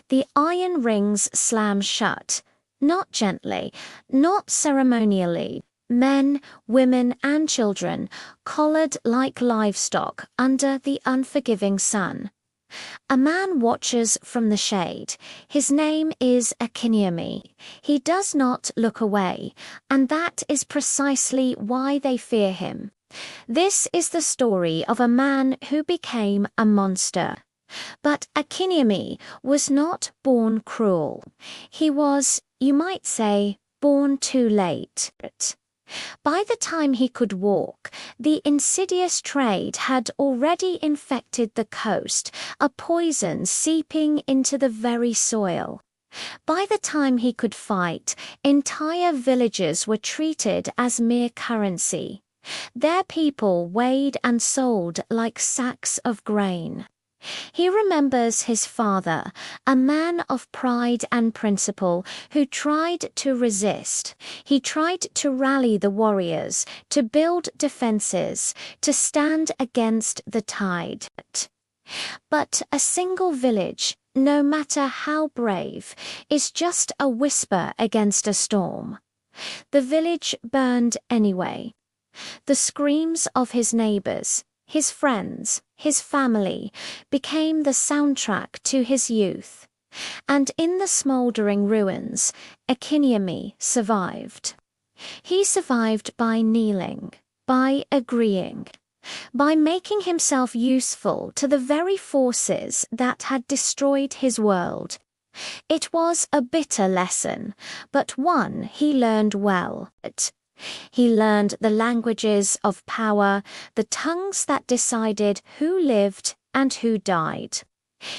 The iron rings slam shut, not gently, not ceremonially. Men, women, and children collared like livestock under the unforgiving sun. A man watches from the shade. His name is Akinyemi. He does not look away, and that is precisely why they fear him. This is the story of a man who became a monster. But Akinyemi was not born cruel. He was, you might say, born too late. By the time he could walk, the insidious trade had already infected the coast, a poison seeping into the very soil. By the time he could fight, entire villages were treated as mere currency. Their people weighed and sold like sacks of grain. He remembers his father, a man of pride and principle, who tried to resist. He tried to rally the warriors, to build defenses, to stand against the tide. But a single village, no matter how brave, is just a whisper against a storm. The village burned anyway. The screams of his neighbors, his friends, his family, became the soundtrack to his youth. And in the smouldering ruins, Akinyemi survived. He survived by kneeling, by agreeing, by making himself useful to the very forces that had destroyed his world. It was a bitter lesson, but one he learned well. He learned the languages of power, the tongues that decided who lived and who died.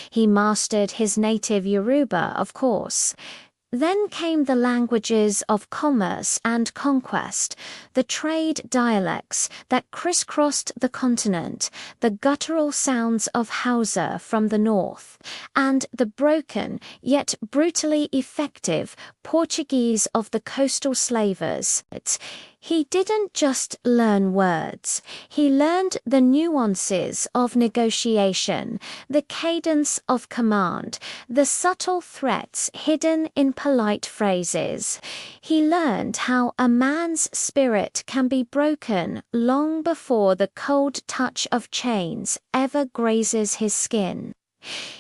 He mastered his native Yoruba, of course. Then came the languages of commerce and conquest, the trade dialects that crisscrossed the continent, the guttural sounds of Hausa from the north, and the broken yet brutally effective Portuguese of the coastal slavers. He didn't just learn words, he learned the nuances of negotiation, the cadence of command, the subtle threats hidden in polite phrases. He learned how a man's spirit can be broken long before the cold touch of chains ever grazes his skin.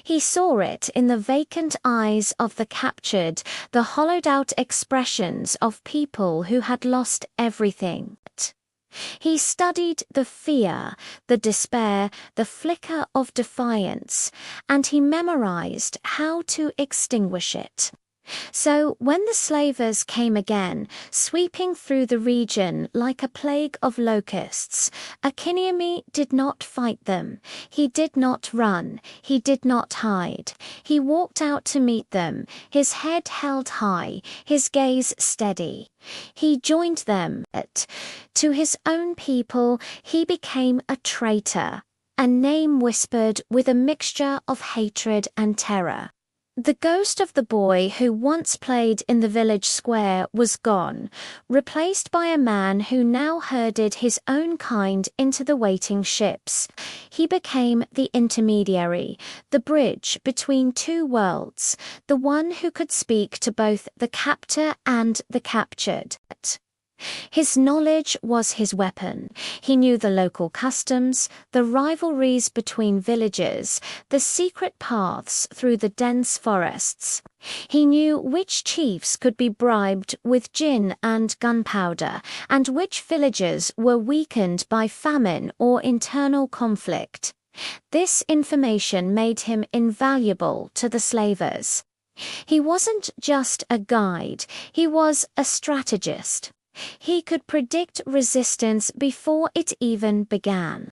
He saw it in the vacant eyes of the captured, the hollowed-out expressions of people who had lost everything. He studied the fear, the despair, the flicker of defiance, and he memorized how to extinguish it. So when the slavers came again, sweeping through the region like a plague of locusts, Akinyemi did not fight them. He did not run. He did not hide. He walked out to meet them, his head held high, his gaze steady. He joined them. To his own people, he became a traitor, a name whispered with a mixture of hatred and terror. The ghost of the boy who once played in the village square was gone, replaced by a man who now herded his own kind into the waiting ships. He became the intermediary, the bridge between two worlds, the one who could speak to both the captor and the captured. His knowledge was his weapon. He knew the local customs, the rivalries between villages, the secret paths through the dense forests. He knew which chiefs could be bribed with gin and gunpowder, and which villages were weakened by famine or internal conflict. This information made him invaluable to the slavers. He wasn't just a guide, he was a strategist. He could predict resistance before it even began.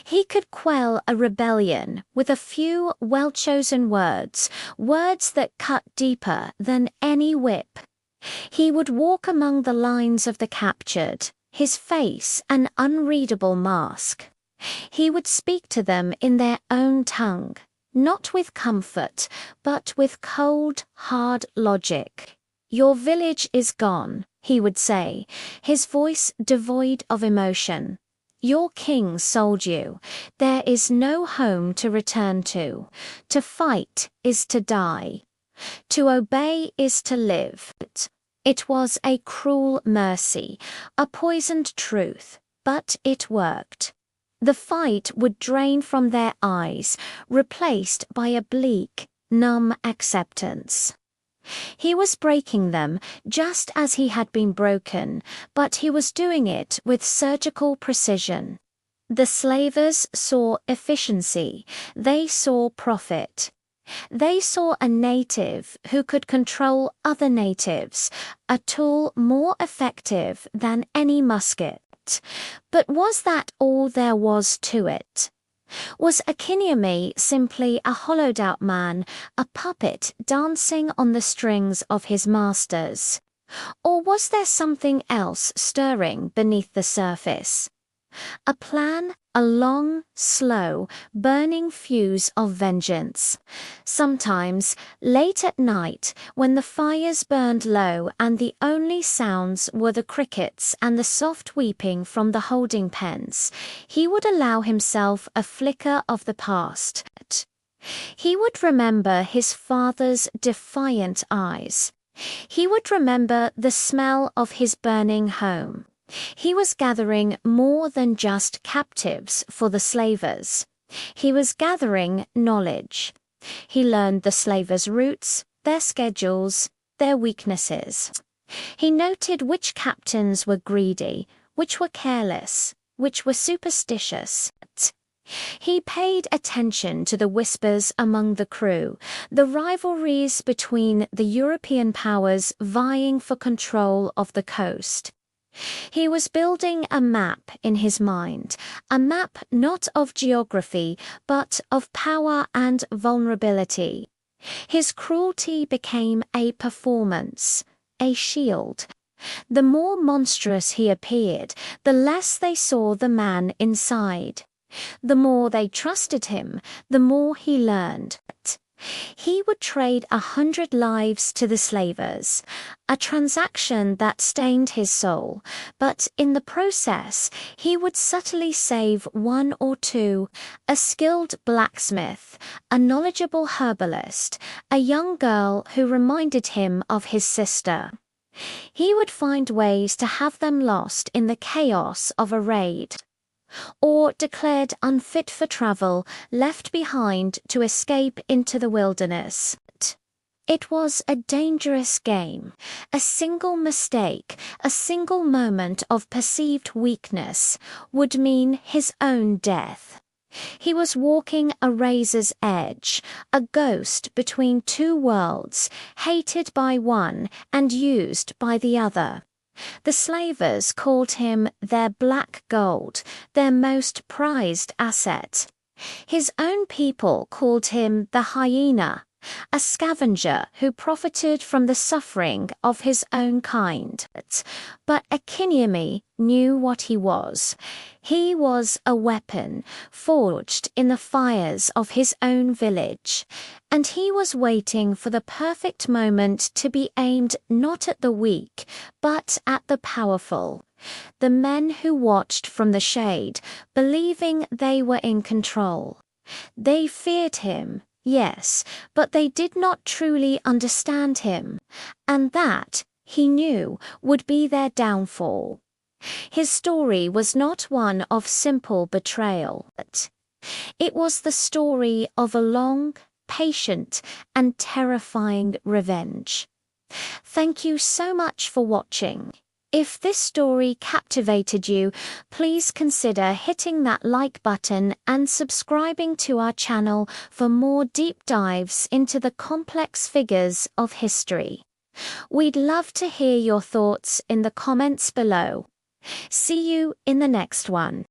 He could quell a rebellion with a few well-chosen words, words that cut deeper than any whip. He would walk among the lines of the captured, his face an unreadable mask. He would speak to them in their own tongue, not with comfort, but with cold, hard logic. "Your village is gone," he would say, his voice devoid of emotion. Your king sold you. There is no home to return to. To fight is to die. To obey is to live. It was a cruel mercy, a poisoned truth, but it worked. The fight would drain from their eyes, replaced by a bleak, numb acceptance. He was breaking them just as he had been broken, but he was doing it with surgical precision. The slavers saw efficiency. They saw profit. They saw a native who could control other natives, a tool more effective than any musket. But was that all there was to it? Was Akinyemi simply a hollowed-out man, a puppet dancing on the strings of his masters? Or was there something else stirring beneath the surface? A plan, a long, slow, burning fuse of vengeance. Sometimes, late at night, when the fires burned low and the only sounds were the crickets and the soft weeping from the holding pens, he would allow himself a flicker of the past. He would remember his father's defiant eyes. He would remember the smell of his burning home. He was gathering more than just captives for the slavers. He was gathering knowledge. He learned the slavers' routes, their schedules, their weaknesses. He noted which captains were greedy, which were careless, which were superstitious. He paid attention to the whispers among the crew, the rivalries between the European powers vying for control of the coast. He was building a map in his mind, a map not of geography, but of power and vulnerability. His cruelty became a performance, a shield. The more monstrous he appeared, the less they saw the man inside. The more they trusted him, the more he learned. He would trade 100 lives to the slavers, a transaction that stained his soul, but in the process he would subtly save one or two, a skilled blacksmith, a knowledgeable herbalist, a young girl who reminded him of his sister. He would find ways to have them lost in the chaos of a raid, or declared unfit for travel, left behind to escape into the wilderness. It was a dangerous game. A single mistake, a single moment of perceived weakness would mean his own death. He was walking a razor's edge, a ghost between two worlds, hated by one and used by the other. The slavers called him their black gold, their most prized asset. His own people called him the hyena, a scavenger who profited from the suffering of his own kind. But Akinyemi knew what he was. He was a weapon, forged in the fires of his own village. And he was waiting for the perfect moment to be aimed not at the weak, but at the powerful. The men who watched from the shade, believing they were in control. They feared him, yes, but they did not truly understand him. And that, he knew, would be their downfall. His story was not one of simple betrayal. It was the story of a long, patient, and terrifying revenge. Thank you so much for watching. If this story captivated you, please consider hitting that like button and subscribing to our channel for more deep dives into the complex figures of history. We'd love to hear your thoughts in the comments below. See you in the next one.